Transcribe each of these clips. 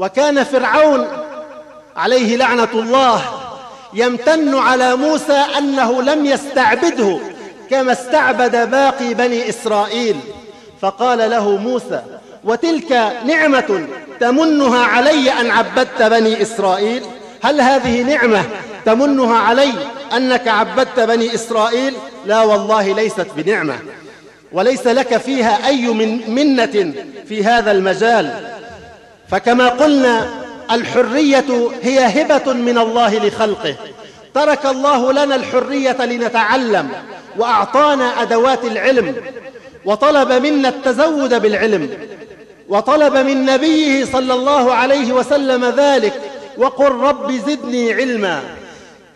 وكان فرعون عليه لعنة الله يمتن على موسى أنه لم يستعبده كما استعبد باقي بني إسرائيل، فقال له موسى: وتلك نعمة تمنها علي أن عبدت بني إسرائيل؟ هل هذه نعمة تمنها علي أنك عبدت بني إسرائيل؟ لا والله، ليست بنعمة، وليس لك فيها أي منة في هذا المجال. فكما قلنا الحرية هي هبة من الله لخلقه، ترك الله لنا الحرية لنتعلم وأعطانا أدوات العلم، وطلب منا التزود بالعلم، وطلب من نبيه صلى الله عليه وسلم ذلك: وقل رب زدني علما.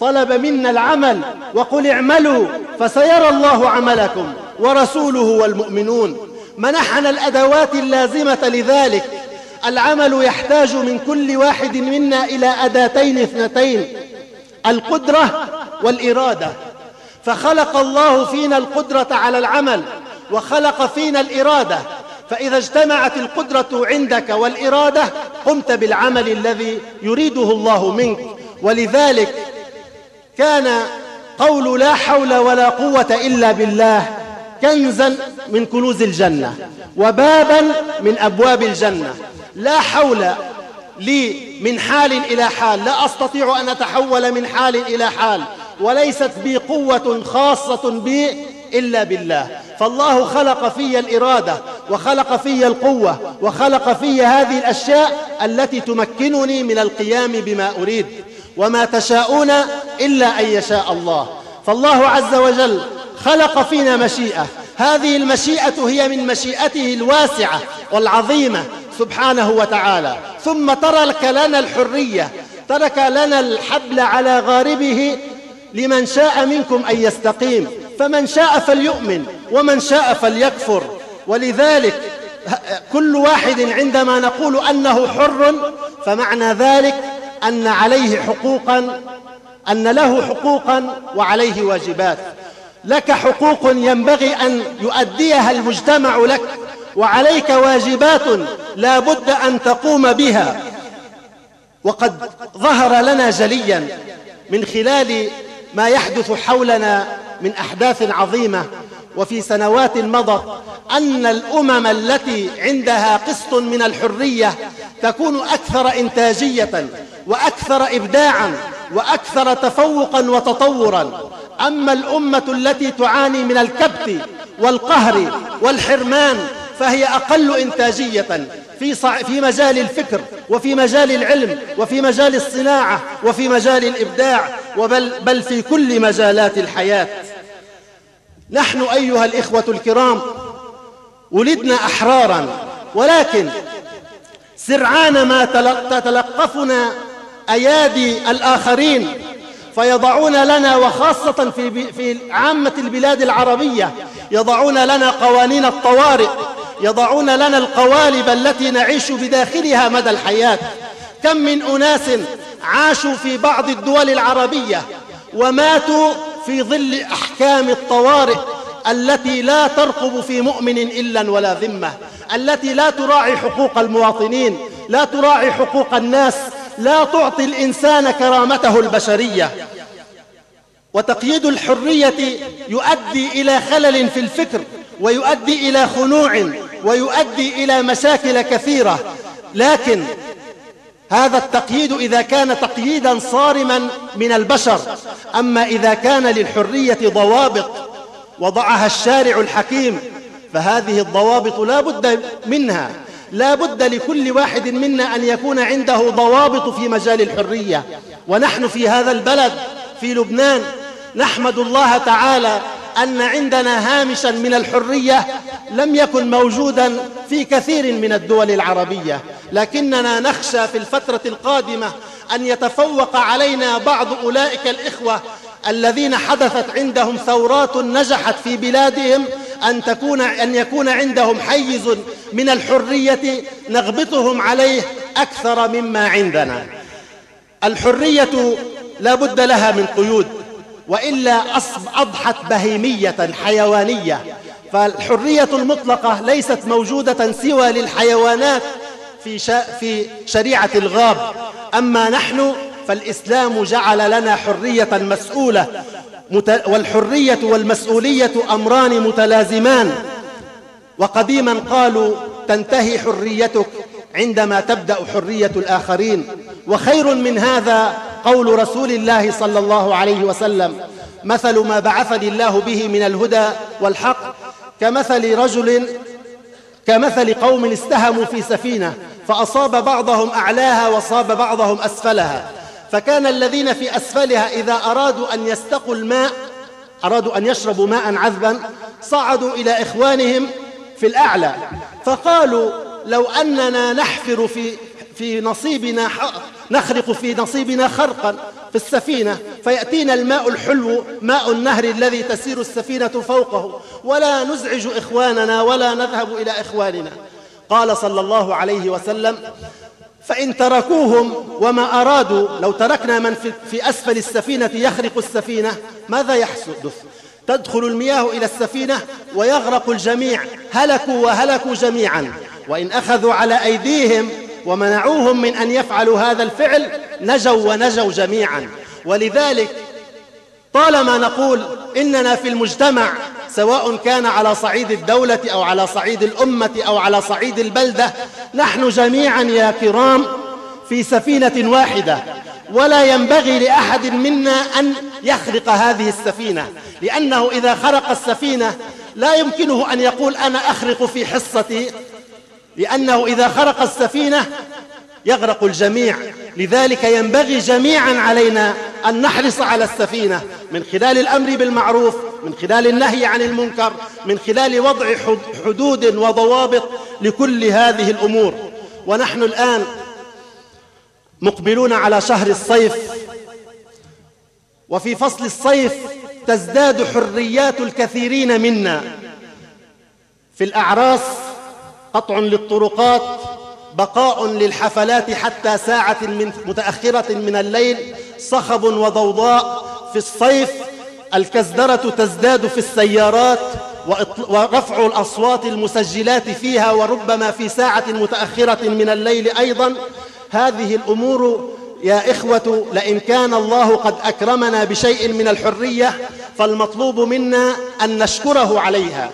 طلب منا العمل: وقل اعملوا فسيرى الله عملكم ورسوله والمؤمنون. منحنا الأدوات اللازمة لذلك. العمل يحتاج من كل واحد منا إلى أداتين اثنتين: القدرة والإرادة. فخلق الله فينا القدرة على العمل وخلق فينا الإرادة، فإذا اجتمعت القدرة عندك والإرادة قمت بالعمل الذي يريده الله منك. ولذلك كان قول لا حول ولا قوة إلا بالله كنزا من كنوز الجنة وبابا من أبواب الجنة. لا حول لي من حال إلى حال، لا أستطيع أن أتحول من حال إلى حال، وليست بي قوة خاصة بي إلا بالله. فالله خلق في الإرادة وخلق في القوة وخلق في هذه الأشياء التي تمكنني من القيام بما أريد، وما تشاءون إلا أن يشاء الله. فالله عز وجل خلق فينا مشيئة، هذه المشيئة هي من مشيئته الواسعة والعظيمة سبحانه وتعالى. ثم ترك لنا الحرية، ترك لنا الحبل على غاربه لمن شاء منكم أن يستقيم، فمن شاء فليؤمن ومن شاء فليكفر. ولذلك كل واحد عندما نقول أنه حر فمعنى ذلك أن عليه حقوقا، أن له حقوقا وعليه واجبات. لك حقوق ينبغي أن يؤديها المجتمع لك، وعليك واجبات لا بد أن تقوم بها. وقد ظهر لنا جليا من خلال ما يحدث حولنا من أحداث عظيمة وفي سنوات مضت أن الأمم التي عندها قسط من الحرية تكون أكثر إنتاجية وأكثر إبداعا وأكثر تفوقا وتطورا. أما الأمة التي تعاني من الكبت والقهر والحرمان فهي أقل إنتاجية في مجال الفكر وفي مجال العلم وفي مجال الصناعة وفي مجال الإبداع بل في كل مجالات الحياة. نحن أيها الإخوة الكرام ولدنا أحرارا، ولكن سرعان ما تتلقفنا أيادي الآخرين فيضعون لنا، وخاصة في عامة البلاد العربية، يضعون لنا قوانين الطوارئ، يضعون لنا القوالب التي نعيش بداخلها مدى الحياة. كم من أناس عاشوا في بعض الدول العربية وماتوا في ظل أحكام الطوارئ التي لا ترقب في مؤمن إلا ولا ذمة، التي لا تراعي حقوق المواطنين، لا تراعي حقوق الناس، لا تعطي الإنسان كرامته البشرية. وتقييد الحرية يؤدي إلى خلل في الفكر، ويؤدي إلى خنوع، ويؤدي إلى مشاكل كثيرة. لكن هذا التقييد إذا كان تقييدا صارما من البشر. أما إذا كان للحرية ضوابط وضعها الشارع الحكيم فهذه الضوابط لا بد منها. لا بد لكل واحد منا أن يكون عنده ضوابط في مجال الحرية. ونحن في هذا البلد في لبنان نحمد الله تعالى أن عندنا هامشا من الحرية لم يكن موجودا في كثير من الدول العربية، لكننا نخشى في الفترة القادمة أن يتفوق علينا بعض أولئك الإخوة الذين حدثت عندهم ثورات نجحت في بلادهم أن يكون عندهم حيز من الحرية نغبطهم عليه أكثر مما عندنا. الحرية لا بد لها من قيود، وإلا أضحت بهيمية حيوانية. فالحرية المطلقة ليست موجودة سوى للحيوانات في شريعة الغاب. أما نحن فالإسلام جعل لنا حرية مسؤولة، والحرية والمسؤولية أمران متلازمان. وقديما قالوا تنتهي حريتك عندما تبدأ حرية الآخرين. وخير من هذا قول رسول الله صلى الله عليه وسلم: مثل ما بعثني الله به من الهدى والحق كمثل قوم استهموا في سفينة فأصاب بعضهم أعلاها وصاب بعضهم أسفلها، فكان الذين في أسفلها إذا أرادوا أن يستقوا الماء، أرادوا أن يشربوا ماء عذبا، صعدوا إلى إخوانهم في الأعلى فقالوا: لو أننا نحفر في نصيبنا، نخرق في نصيبنا خرقا في السفينة فيأتينا الماء الحلو ماء النهر الذي تسير السفينة فوقه، ولا نزعج إخواننا ولا نذهب إلى إخواننا. قال صلى الله عليه وسلم: فإن تركوهم وما أرادوا، لو تركنا من في أسفل السفينة يخرق السفينة ماذا يحدث؟ تدخل المياه إلى السفينة ويغرق الجميع، هلكوا وهلكوا جميعا. وإن أخذوا على أيديهم ومنعوهم من أن يفعلوا هذا الفعل نجوا ونجوا جميعا. ولذلك طالما نقول إننا في المجتمع، سواء كان على صعيد الدولة أو على صعيد الأمة أو على صعيد البلدة، نحن جميعا يا كرام في سفينة واحدة، ولا ينبغي لأحد منا أن يخرق هذه السفينة، لأنه إذا خرق السفينة لا يمكنه أن يقول أنا أخرق في حصتي، لأنه إذا خرق السفينة يغرق الجميع. لذلك ينبغي جميعا علينا أن نحرص على السفينة من خلال الأمر بالمعروف، من خلال النهي عن المنكر، من خلال وضع حدود وضوابط لكل هذه الأمور. ونحن الآن مقبلون على شهر الصيف، وفي فصل الصيف تزداد حريات الكثيرين منا. في الأعراس قطع للطرقات، بقاء للحفلات حتى ساعة متأخرة من الليل، صخب وضوضاء. في الصيف الكزدرة تزداد في السيارات ورفع الأصوات المسجلات فيها، وربما في ساعة متأخرة من الليل أيضا. هذه الأمور يا إخوة لئن كان الله قد أكرمنا بشيء من الحرية فالمطلوب منا أن نشكره عليها،